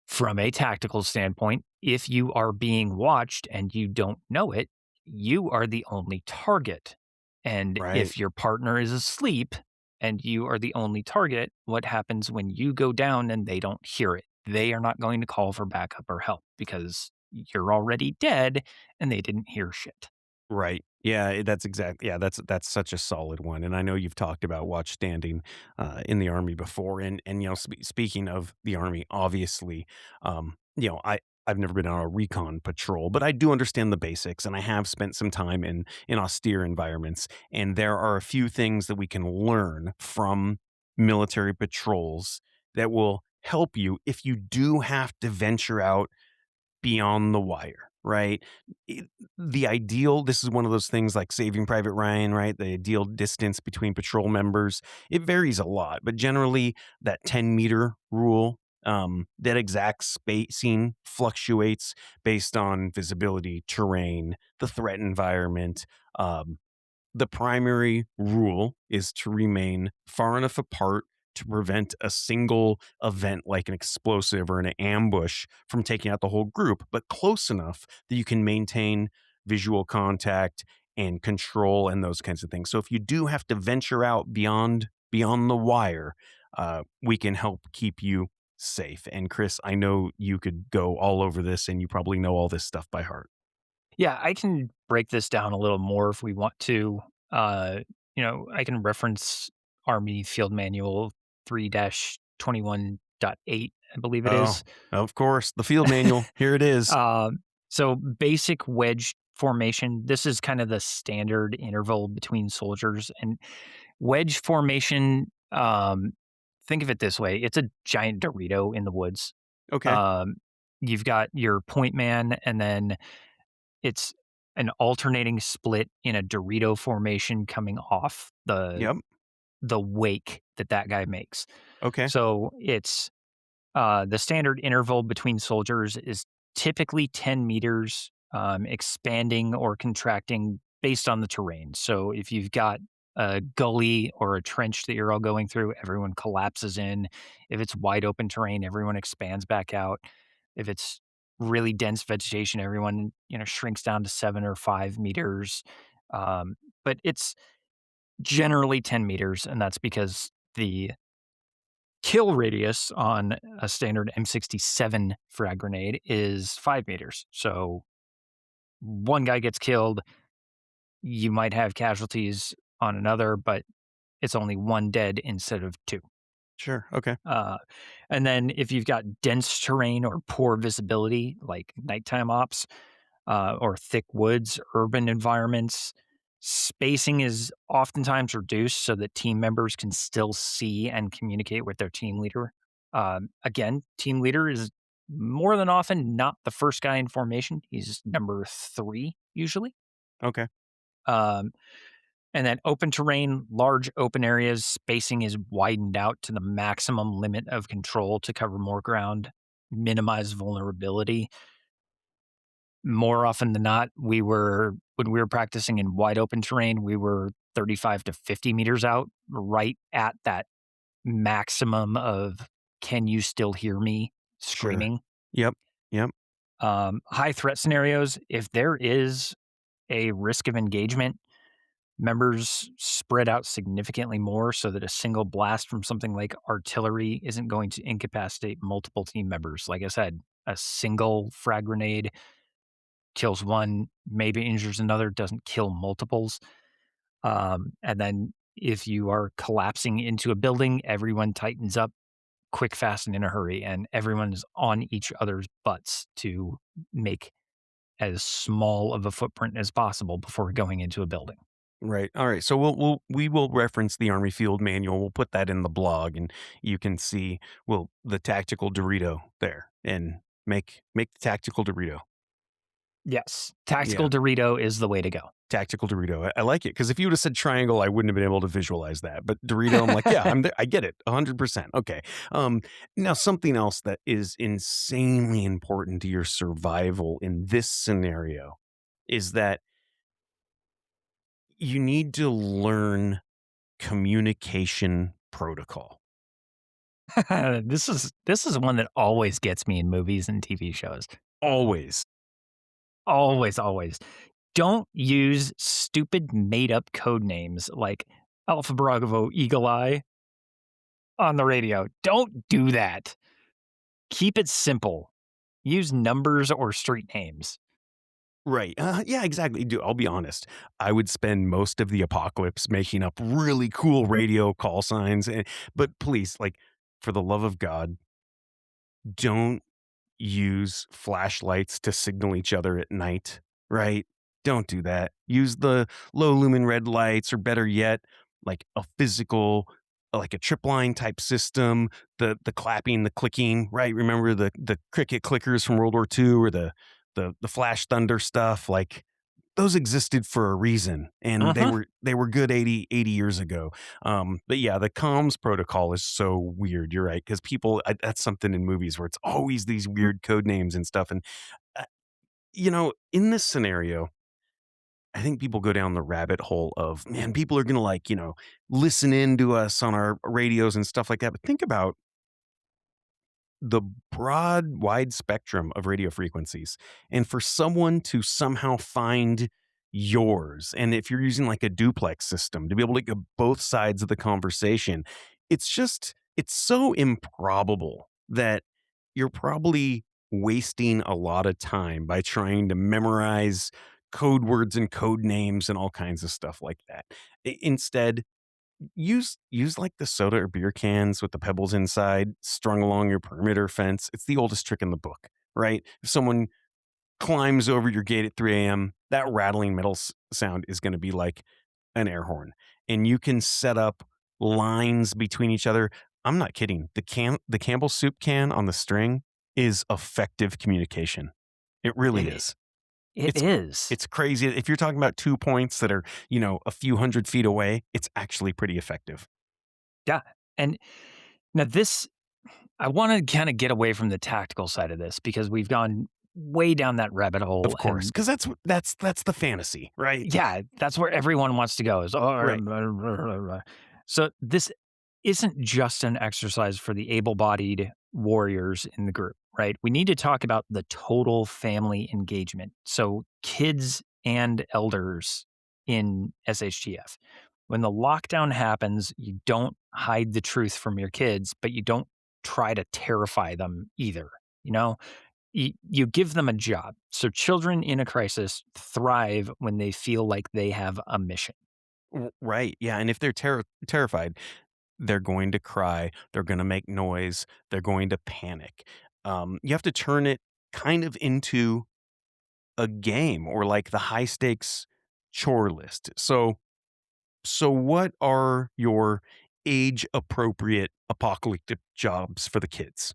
from a tactical standpoint, if you are being watched and you don't know it, you are the only target. And Right. if your partner is asleep and you are the only target, what happens when you go down and they don't hear it? They are not going to call for backup or help because you're already dead and they didn't hear shit. Right. Yeah, that's such a solid one. And I know you've talked about watch standing in the army before. And speaking of the army, obviously, I've never been on a recon patrol, but I do understand the basics, and I have spent some time in austere environments. And there are a few things that we can learn from military patrols that will help you if you do have to venture out beyond the wire, right? The ideal, this is one of those things like Saving Private Ryan, right? The ideal distance between patrol members, it varies a lot, but generally that 10-meter rule, that exact spacing fluctuates based on visibility, terrain, the threat environment. The primary rule is to remain far enough apart to prevent a single event like an explosive or an ambush from taking out the whole group, but close enough that you can maintain visual contact and control and those kinds of things. So if you do have to venture out beyond the wire, we can help keep you safe. And Chris, I know you could go all over this, and you probably know all this stuff by heart. Yeah, I can break this down a little more if we want to. Uh, I can reference Army Field Manual 3-21.8, I believe it Oh, is. of course, the field manual. Here it is. So basic wedge formation. This is kind of the standard interval between soldiers. And wedge formation, think of it this way: it's a giant Dorito in the woods. Okay. Um, you've got your point man, and then it's an alternating split in a Dorito formation coming off Yep. the wake that guy makes. Okay. So it's the standard interval between soldiers is typically 10 meters, expanding or contracting based on the terrain. So if you've got a gully or a trench that you're all going through, everyone collapses in. If it's wide open terrain, everyone expands back out. If it's really dense vegetation, everyone shrinks down to 7 or 5 meters. But it's generally 10 meters, and that's because the kill radius on a standard M67 frag grenade is 5 meters. So one guy gets killed, you might have casualties on another, but it's only one dead instead of two. Sure. Okay. Uh, and then if you've got dense terrain or poor visibility, like nighttime ops, or thick woods, urban environments, spacing is oftentimes reduced so that team members can still see and communicate with their team leader. Again, team leader is more than often not the first guy in formation. He's number 3 usually. Okay. Um, and then open terrain, large open areas, spacing is widened out to the maximum limit of control to cover more ground, minimize vulnerability. More often than not, when we were practicing in wide open terrain, we were 35 to 50 meters out, right at that maximum of "Can you still hear me?" Sure. screaming. Yep. Yep. High threat scenarios, if there is a risk of engagement, members spread out significantly more so that a single blast from something like artillery isn't going to incapacitate multiple team members. Like I said, a single frag grenade kills one, maybe injures another, doesn't kill multiples. And then if you are collapsing into a building, everyone tightens up quick, fast, and in a hurry, and everyone is on each other's butts to make as small of a footprint as possible before going into a building. Right. All right. So we will reference the Army Field Manual. We'll put that in the blog, and you can see the tactical Dorito there, and make the tactical Dorito. Yes, Yeah, tactical Dorito is the way to go. tactical Dorito. I like it because if you would have said triangle, I wouldn't have been able to visualize that. But Dorito, I'm like, yeah, I'm there. I get it, 100%. Okay. Um, Now something else that is insanely important to your survival in this scenario is that you need to learn communication protocol. This is one that always gets me in movies and TV shows. Always. Always, always. Don't use stupid made up code names like Alpha Bravo Eagle Eye on the radio. Don't do that. Keep it simple. Use numbers or street names. Right. Yeah, exactly. Dude, I'll be honest. I would spend most of the apocalypse making up really cool radio call signs. But please, like, for the love of God, don't use flashlights to signal each other at night, right? Don't do that. Use the low lumen red lights, or better yet, like a physical, like a trip line type system, the clapping, the clicking, right? Remember the cricket clickers from World War II, or the flash thunder stuff? Like, those existed for a reason, and they Mhm. were good 80 years ago. But yeah, the comms protocol is so weird. You're right, because that's something in movies where it's always these weird code names and stuff. And uh, in this scenario, I think people go down the rabbit hole of, man, people are gonna, like, listen in to us on our radios and stuff like that. But think about the broad, wide spectrum of radio frequencies, and for someone to somehow find yours, and if you're using like a duplex system, to be able to get both sides of the conversation, it's so improbable that you're probably wasting a lot of time by trying to memorize code words and code names and all kinds of stuff like that. Instead, use like the soda or beer cans with the pebbles inside strung along your perimeter fence. It's the oldest trick in the book, right? If someone climbs over your gate at 3 a.m., that rattling metal sound is going to be like an air horn. And you can set up lines between each other. I'm not kidding. The Campbell soup can on the string is effective communication. It really It, is. it It's is. it's crazy. If you're talking about 2 points that are, a few hundred feet away, it's actually pretty effective. Yeah. And now I want to kind of get away from the tactical side of this because we've gone way down that rabbit Of hole. course, And because that's the fantasy, right? yeah, that's where everyone wants to go is, Right. so this isn't just an exercise for the able-bodied warriors in the group, right? We need to talk about the total family engagement. So kids and elders in SHTF. When the lockdown happens, you don't hide the truth from your kids, but you don't try to terrify them either. You know, you give them a job. So children in a crisis thrive when they feel like they have a mission. Right. Yeah, and if they're terrified, they're going to cry, they're gonna make noise, they're going to panic. You have to turn it kind of into a game, or like the high stakes chore list. So what are your age appropriate apocalyptic jobs for the kids?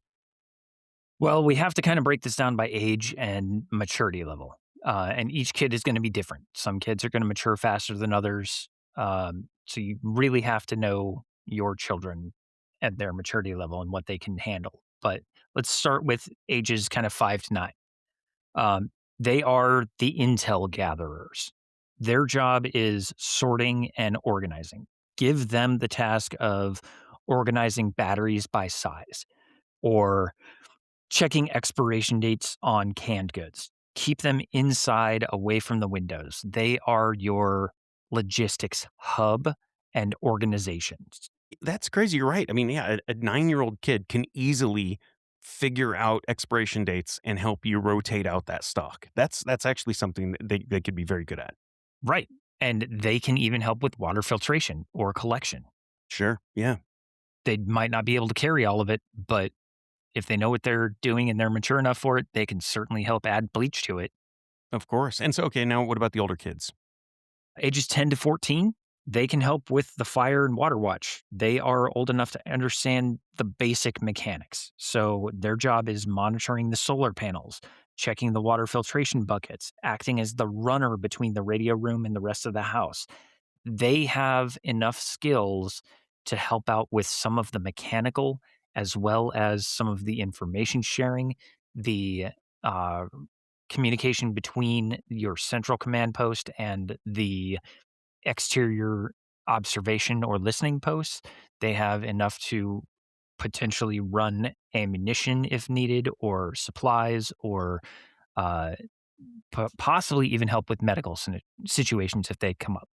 Well, we have to kind of break this down by age and maturity level. And each kid is going to be different. Some kids are going to mature faster than others. So you really have to know your children at their maturity level and what they can handle. But let's start with ages kind of 5 to 9. Um, they are the intel gatherers. Their job is sorting and organizing. Give them the task of organizing batteries by size or checking expiration dates on canned goods. Keep them inside, away from the windows. They are your logistics hub and organizations. That's crazy, you're right. I mean, yeah, a 9-year-old kid can easily figure out expiration dates and help you rotate out that stock. That's actually something that they could be very good at. Right. And they can even help with water filtration or collection. Sure, yeah, They might not be able to carry all of it, but if they know what they're doing and they're mature enough for it, they can certainly help add bleach to it. of course. And so, okay, now what about the older kids? Ages 10 to 14, they can help with the fire and water watch. They are old enough to understand the basic mechanics. So their job is monitoring the solar panels, checking the water filtration buckets, acting as the runner between the radio room and the rest of the house. They have enough skills to help out with some of the mechanical as well as some of the information sharing, the uh, communication between your central command post and the exterior observation or listening posts. They have enough to potentially run ammunition if needed, or supplies, or uh, possibly even help with medical situations if they come up.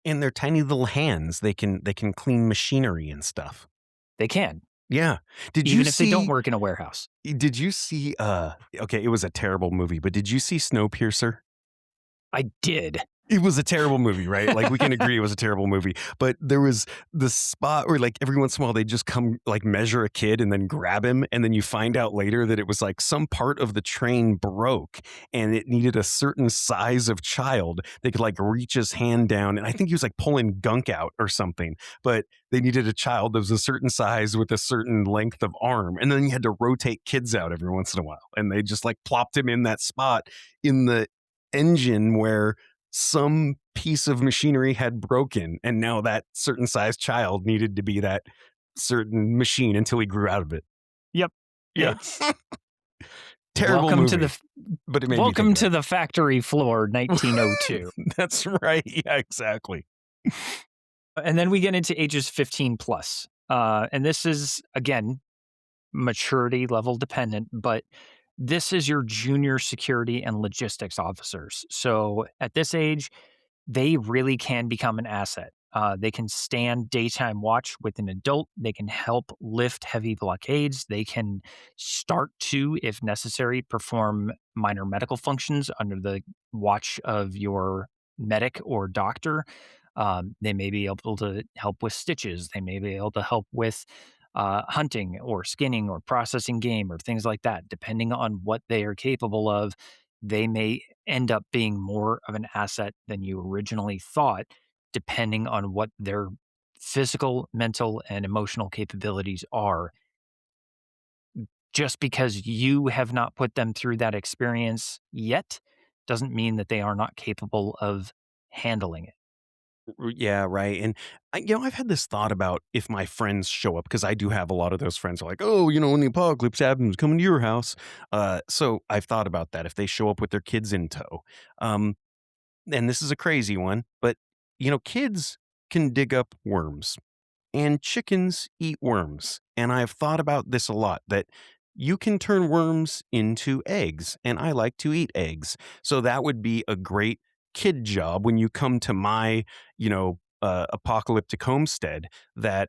In their tiny little hands, they can clean machinery and stuff. They can, Yeah. Did you even if they don't see work in a warehouse. did you see okay, it was a terrible movie, but did you see Snowpiercer? I did. It was a terrible movie, right? Like, we can agree it was a terrible movie. But there was the spot where, like, every once in a while, they just come, like, measure a kid and then grab him. And then you find out later that it was, like, some part of the train broke and it needed a certain size of child. They could, like, reach his hand down. And I think he was, like, pulling gunk out or something. But they needed a child that was a certain size with a certain length of arm. And then you had to rotate kids out every once in a while. And they just, like, plopped him in that spot in the engine where some piece of machinery had broken, and now that certain size child needed to be that certain machine until he grew out of it. Yep. Yeah. It's Terrible welcome movie, to the but it made me welcome think to of the factory floor, 1902. that. That's right. Yeah, exactly. And then we get into ages 15 plus. And this is, again, maturity level dependent, but this is your junior security and logistics officers. So at this age, they really can become an asset. They can stand daytime watch with an adult. They can help lift heavy blockades. They can start to, if necessary, perform minor medical functions under the watch of your medic or doctor. They may be able to help with stitches. They may be able to help with hunting or skinning or processing game or things like that. Depending on what they are capable of, they may end up being more of an asset than you originally thought, depending on what their physical, mental, and emotional capabilities are. Just because you have not put them through that experience yet doesn't mean that they are not capable of handling it. Yeah, right. And I've had this thought about if my friends show up, because I do have a lot of those friends who are like, oh, when the apocalypse happens, coming to your house. So I've thought about that if they show up with their kids in tow. Um, and this is a crazy one, but kids can dig up worms and chickens eat worms. And I've thought about this a lot, that you can turn worms into eggs, and I like to eat eggs. So that would be a great kid job when you come to my, apocalyptic homestead, that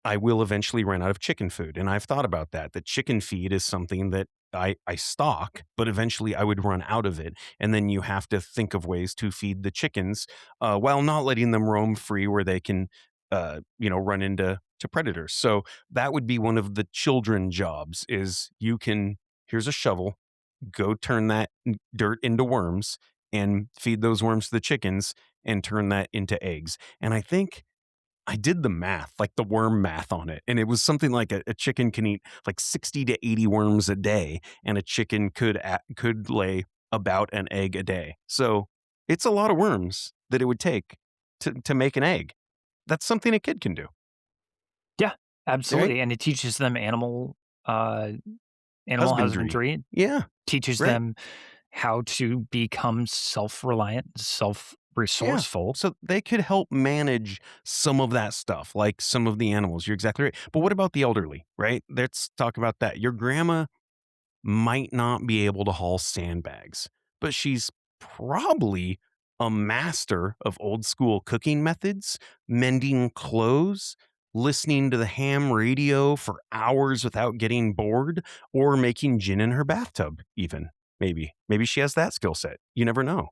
I will eventually run out of chicken food. And I've thought about that. That chicken feed is something that I stock, but eventually I would run out of it. And then you have to think of ways to feed the chickens while not letting them roam free where they can, run into predators. So that would be one of the children jobs is here's a shovel, go turn that dirt into worms and feed those worms to the chickens and turn that into eggs. And I think I did the math, like the worm math on it. And it was something like a chicken can eat like 60 to 80 worms a day, and a chicken could lay about an egg a day. So it's a lot of worms that it would take to make an egg. That's something a kid can do, Yeah, right? absolutely. And it teaches them animal Husbandry. husbandry. It Yeah, teaches right. them how to become self-reliant, Yeah. self-resourceful. So they could help manage some of that stuff, like some of the animals. You're exactly right. But what about the elderly, right? Let's talk about that. Your grandma might not be able to haul sandbags, but she's probably a master of old school cooking methods, mending clothes, listening to the ham radio for hours without getting bored, or making gin in her bathtub, even. Maybe she has that skill set. You never know.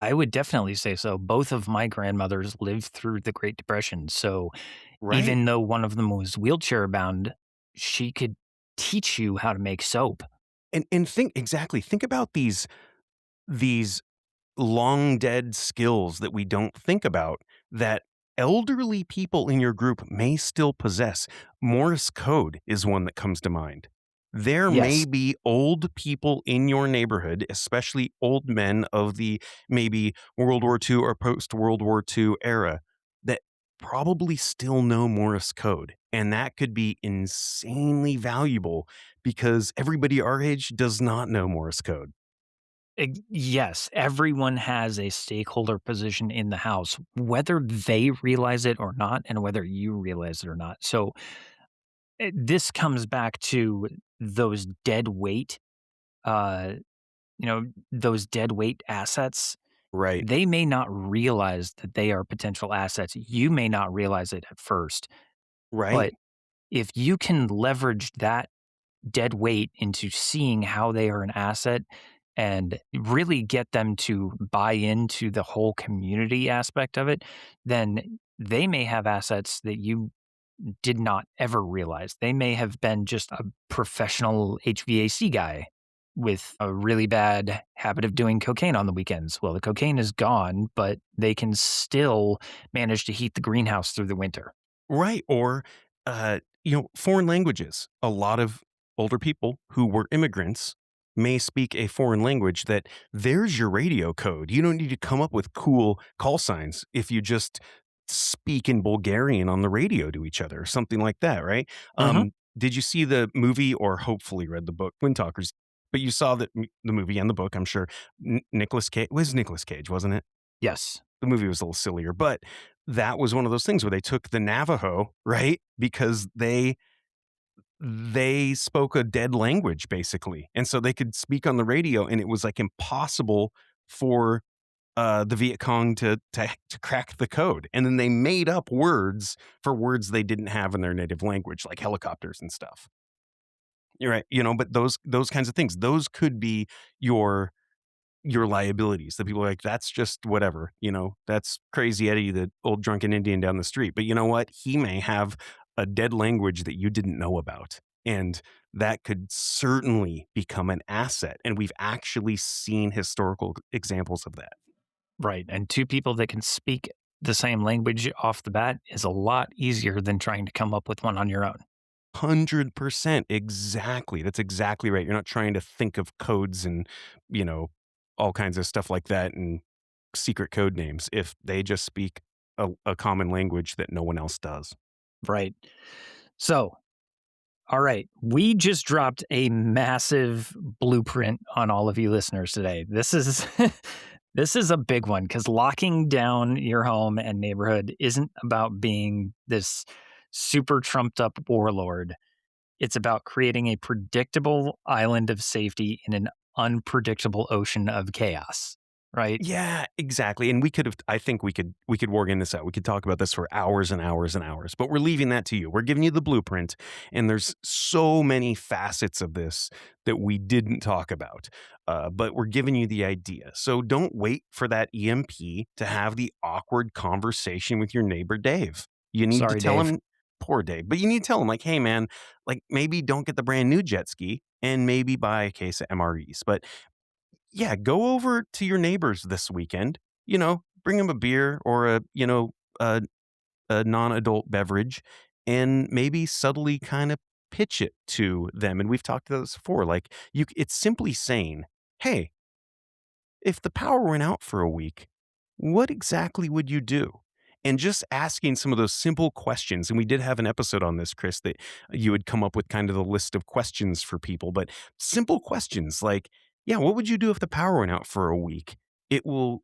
I would definitely say so. Both of my grandmothers lived through the Great Depression. So Right. even though one of them was wheelchair bound, she could teach you how to make soap. And think exactly. Think about these long dead skills that we don't think about that elderly people in your group may still possess. Morse code is one that comes to mind. There may Yes. be old people in your neighborhood, especially old men of the maybe World War II or post World War II era, that probably still know Morse code. And that could be insanely valuable because everybody our age does not know Morse code. Yes, everyone has a stakeholder position in the house, whether they realize it or not, and whether you realize it or not. So this comes back to those dead weight, uh, those dead weight assets. Right. They may not realize that they are potential assets. You may not realize it at first, Right. but if you can leverage that dead weight into seeing how they are an asset and really get them to buy into the whole community aspect of it, then they may have assets that you did not ever realize. They may have been just a professional HVAC guy with a really bad habit of doing cocaine on the weekends. Well, the cocaine is gone, but they can still manage to heat the greenhouse through the winter. Right. Or, foreign languages. A lot of older people who were immigrants may speak a foreign language that there's your radio code. You don't need to come up with cool call signs if you just speak in Bulgarian on the radio to each other or something like that. Right. Hmm. Did you see the movie or hopefully read the book, Wind Talkers? But you saw the movie and the book, I'm sure. Nicholas Cage was Nicholas Cage, wasn't it? Yes. The movie was a little sillier, but that was one of those things where they took the Navajo, right? Because they spoke a dead language basically. And so they could speak on the radio and it was like impossible for the Viet Cong to crack the code. And then they made up words for words they didn't have in their native language, like helicopters and stuff. You're right. But those kinds of things, those could be your liabilities. The people are like, that's just whatever, that's crazy Eddie, the old drunken Indian down the street. But you know what? He may have a dead language that you didn't know about. And that could certainly become an asset. And we've actually seen historical examples of that. Right. And two people that can speak the same language off the bat is a lot easier than trying to come up with one on your own. 100%. Exactly. That's exactly right. You're not trying to think of codes and, you know, all kinds of stuff like that and secret code names if they just speak a common language that no one else does. Right. So, all right. We just dropped a massive blueprint on all of you listeners today. This is this is a big one because locking down your home and neighborhood isn't about being this super trumped up warlord. It's about creating a predictable island of safety in an unpredictable ocean of chaos, right? Yeah, exactly. And I think we could war game this out. We could talk about this for hours and hours and hours, but we're leaving that to you. We're giving you the blueprint, and there's so many facets of this that we didn't talk about. But we're giving you the idea. So don't wait for that EMP to have the awkward conversation with your neighbor Dave. You need to Sorry, tell Dave. him, poor Dave, but you need to tell him like, hey man, like maybe don't get the brand new jet ski and maybe buy a case of MREs. But yeah, go over to your neighbors this weekend, bring them a beer or a, a non-adult beverage and maybe subtly kind of pitch it to them. And we've talked about this before. Like it's simply saying, hey, if the power went out for a week, what exactly would you do? And just asking some of those simple questions. And we did have an episode on this, Chris, that you would come up with kind of the list of questions for people, but simple questions like, yeah, what would you do if the power went out for a week? It will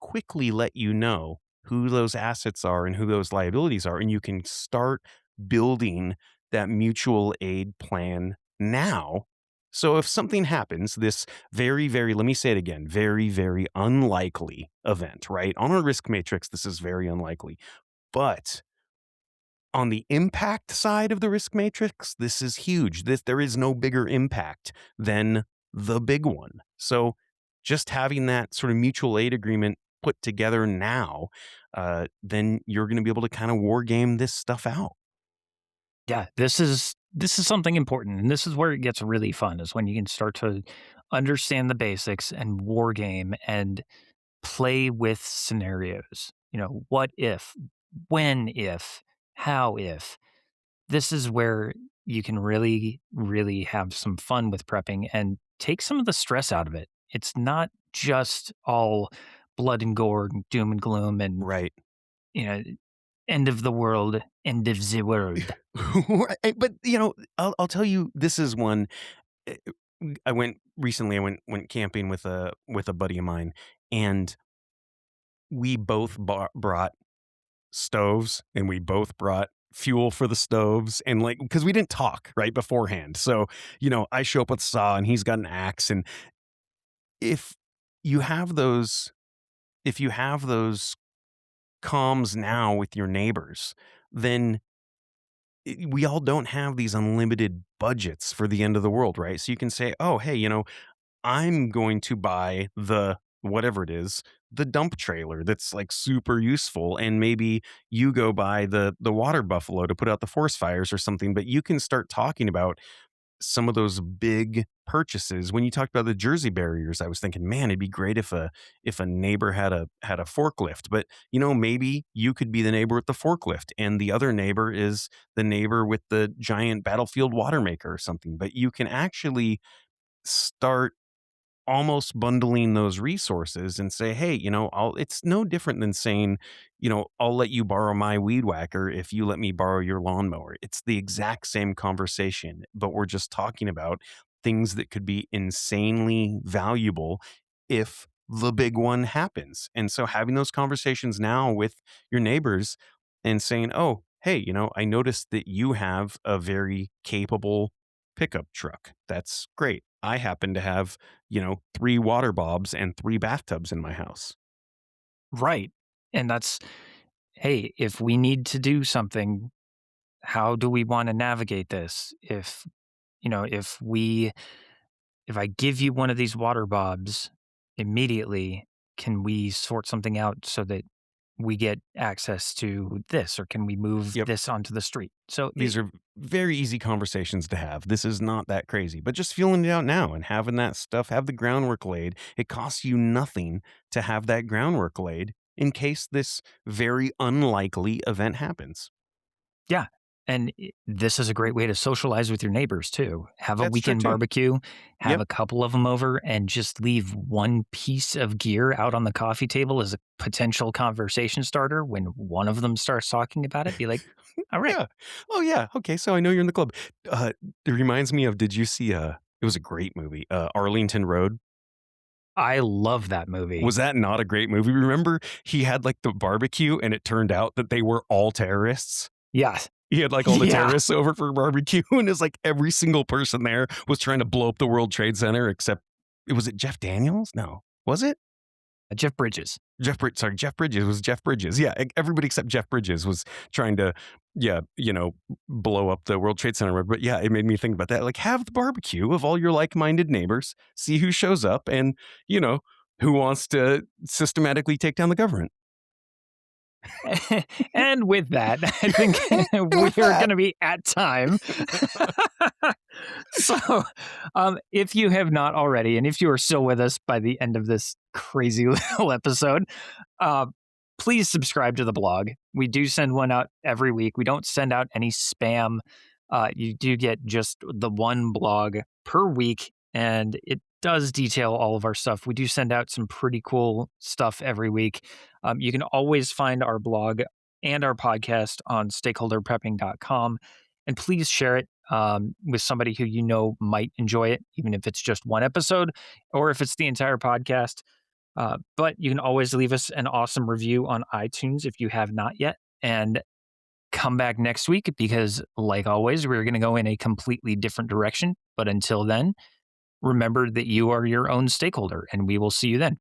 quickly let you know who those assets are and who those liabilities are. And you can start building that mutual aid plan now. So if something happens, this very, very, let me say it again, very, very unlikely event, right? On our risk matrix, this is very unlikely. But on the impact side of the risk matrix, this is huge. There is no bigger impact than the big one. So just having that sort of mutual aid agreement put together now, then you're going to be able to kind of war game this stuff out. Yeah, this is something important, and this is where it gets really fun is when you can start to understand the basics and war game and play with scenarios. What if, when if, how if. This is where you can really, really have some fun with prepping and take some of the stress out of it. It's not just all blood and gore and doom and gloom and, Right. you know, end of the world, end of the world. Right, but, I'll tell you, this is one. eh, I went recently. I went camping with a buddy of mine, and we both brought stoves, and we both brought fuel for the stoves, and like, because we didn't talk right beforehand. So, I show up with a saw, and he's got an axe, and if you have those, if you have those comms now with your neighbors, then we all don't have these unlimited budgets for the end of the world, right? So you can say, oh, hey, I'm going to buy the whatever it is, the dump trailer that's like super useful, and maybe you go buy the water buffalo to put out the forest fires or something. But you can start talking about some of those big purchases. When you talked about the Jersey barriers, I was thinking, man, it'd be great if a neighbor had a forklift. But maybe you could be the neighbor with the forklift, and the other neighbor is the neighbor with the giant battlefield water maker or something. But you can actually start almost bundling those resources and say, hey, it's no different than saying, I'll let you borrow my weed whacker if you let me borrow your lawnmower. It's the exact same conversation, but we're just talking about things that could be insanely valuable if the big one happens. And so having those conversations now with your neighbors and saying, oh, hey, I noticed that you have a very capable pickup truck. That's great. I happen to have, 3 water bobs and 3 bathtubs in my house. Right. And that's, hey, if we need to do something, how do we want to navigate this? If I give you one of these water bobs immediately, can we sort something out so that we get access to this, or can we move Yep. this onto the street? So These are very easy conversations to have. This is not that crazy, but just feeling it out now and having that stuff, have the groundwork laid. It costs you nothing to have that groundwork laid in case this very unlikely event happens. yeah. And this is a great way to socialize with your neighbors too. Have a That's true weekend too. barbecue, have Yep. a couple of them over, and just leave one piece of gear out on the coffee table as a potential conversation starter. When one of them starts talking about it, be like, all right, Yeah. Oh yeah. Okay. So I know you're in the club. It reminds me of, did you see it was a great movie, Arlington Road? I love that movie. Was that not a great movie? Remember he had like the barbecue and it turned out that they were all terrorists? Yeah. He had like all the Yeah. terrorists over for barbecue, and it's like every single person there was trying to blow up the World Trade Center except was it Jeff Daniels? No. Was it? Jeff Bridges. Jeff Bridges. It was Jeff Bridges. Yeah, everybody except Jeff Bridges was trying to, yeah, blow up the World Trade Center. But yeah, it made me think about that. Like, have the barbecue of all your like-minded neighbors, see who shows up, and who wants to systematically take down the government. And with that, I think we with are that- going to be at time. So, if you have not already, and if you are still with us by the end of this crazy little episode, uh, please subscribe to the blog. We do send one out every week. We don't send out any spam. You do get just the one blog per week, and it does detail all of our stuff. We do send out some pretty cool stuff every week. You can always find our blog and our podcast on stakeholderprepping.com. And please share it with somebody who might enjoy it, even if it's just one episode or if it's the entire podcast. But you can always leave us an awesome review on iTunes if you have not yet. And come back next week because, like always, we're going to go in a completely different direction. But until then, remember that you are your own stakeholder, and we will see you then.